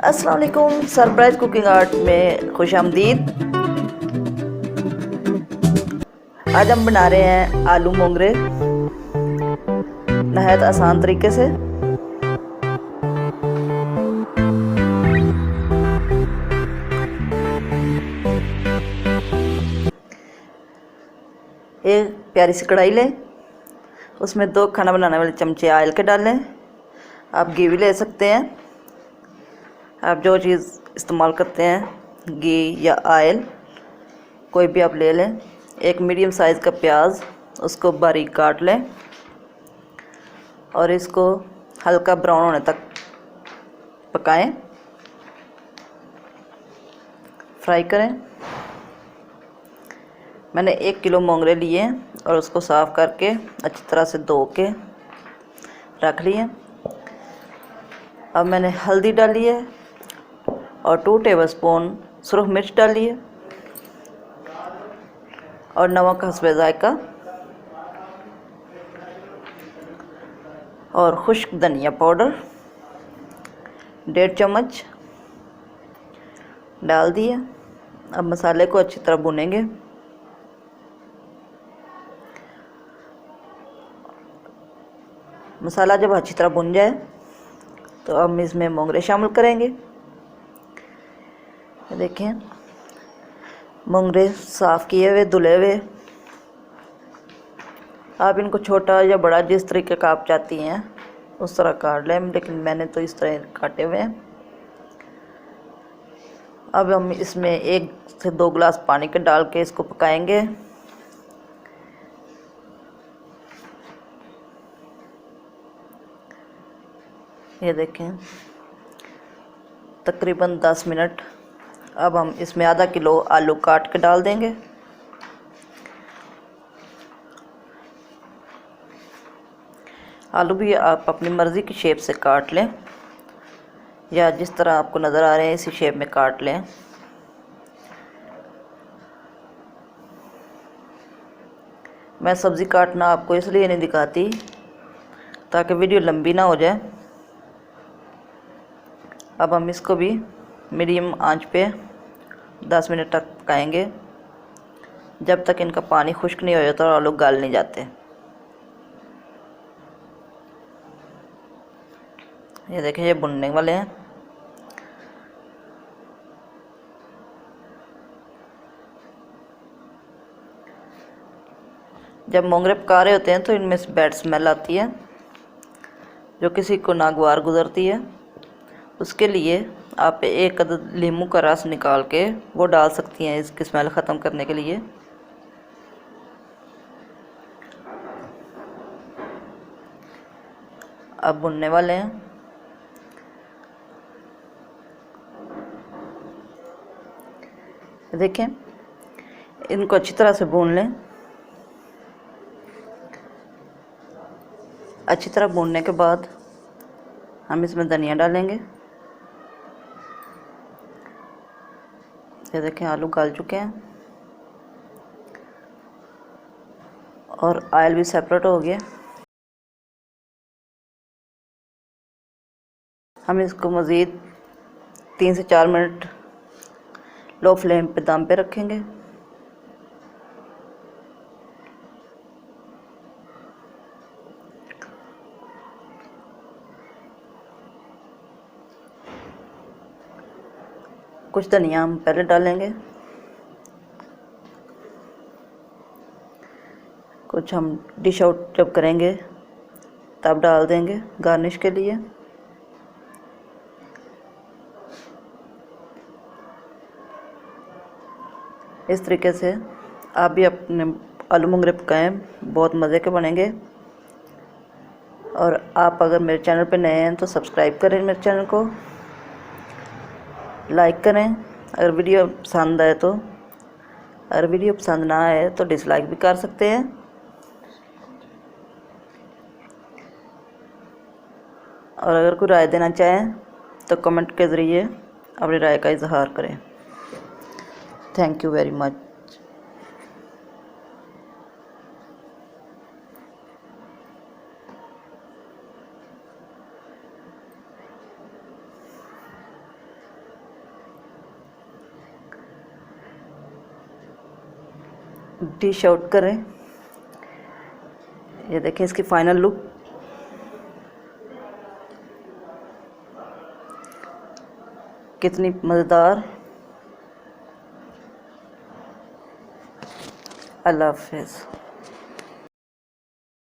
अस्सलाम वालेकुम। Surprise cooking art में खुश आमदीद। आज हम बना रहे हैं आलू मोंगरे नहायत आसान तरीके से। एक प्यारी सी कढ़ाई लें, उसमें 2 खाना बनाने वाले चमचे ऑयल के डालें। आप घी भी ले सकते हैं, आप जो चीज़ इस्तेमाल करते हैं घी या ऑयल कोई भी आप ले लें। एक मीडियम साइज़ का प्याज, उसको बारीक काट लें और इसको हल्का ब्राउन होने तक पकाएं, फ्राई करें। मैंने 1 किलो मोंगरे लिए और उसको साफ़ करके अच्छी तरह से धो के रख लिए। अब मैंने हल्दी डाली है और 2 टेबलस्पून सुरख मिर्च डाली है और नमक हस्बे जायका और खुश्क धनिया पाउडर 1.5 चम्मच डाल दिए। अब मसाले को अच्छी तरह भूनेंगे। मसाला जब अच्छी तरह भुन जाए तो हम इसमें मोंगरे शामिल करेंगे। देखें, मोंगरे साफ़ किए हुए धुले हुए। आप इनको छोटा या बड़ा जिस तरीके का आप चाहती हैं उस तरह काट लें, लेकिन मैंने तो इस तरह काटे हुए हैं। अब हम इसमें 1 से 2 गिलास पानी के डाल के इसको पकाएंगे। ये देखें, तकरीबन 10 मिनट। अब हम इसमें आधा किलो आलू काट के डाल देंगे। आलू भी आप अपनी मर्ज़ी की शेप से काट लें या जिस तरह आपको नज़र आ रहे हैं इसी शेप में काट लें। मैं सब्ज़ी काटना आपको इसलिए नहीं दिखाती ताकि वीडियो लंबी ना हो जाए। अब हम इसको भी मीडियम आंच पे 10 मिनट तक पकाएंगे, जब तक इनका पानी खुश्क नहीं हो जाता और आलू गल नहीं जाते। ये देखिए, ये भुनने वाले हैं। जब मोंगरे पका रहे होते हैं तो इनमें से बैड स्मेल आती है जो किसी को नागवार गुजरती है। उसके लिए आप 1 अदद नींबू का रस निकाल के वो डाल सकती हैं इसकी स्मेल ख़त्म करने के लिए। अब भुनने वाले हैं। देखें, इनको अच्छी तरह से भून लें। अच्छी तरह भूनने के बाद हम इसमें धनिया डालेंगे। ये देखें, आलू गल चुके हैं और ऑयल भी सेपरेट हो गया। हम इसको मज़ीद 3 से 4 मिनट लो फ्लेम पे दम पे रखेंगे। कुछ धनिया हम पहले डालेंगे, कुछ हम डिश आउट जब करेंगे तब डाल देंगे गार्निश के लिए। इस तरीके से आप भी अपने आलू मोंगरे पकाएं, बहुत मज़े के बनेंगे। और आप अगर मेरे चैनल पर नए हैं तो सब्सक्राइब करें मेरे चैनल को, लाइक करें अगर वीडियो पसंद आए तो। अगर वीडियो पसंद ना आए तो डिसलाइक भी कर सकते हैं। और अगर कोई राय देना चाहें तो कमेंट के ज़रिए अपनी राय का इजहार करें। Thank you very much. Dish out करें। ये देखें इसकी फाइनल लुक। कितनी मज़ेदार। अल्लाह हाफ़िज़।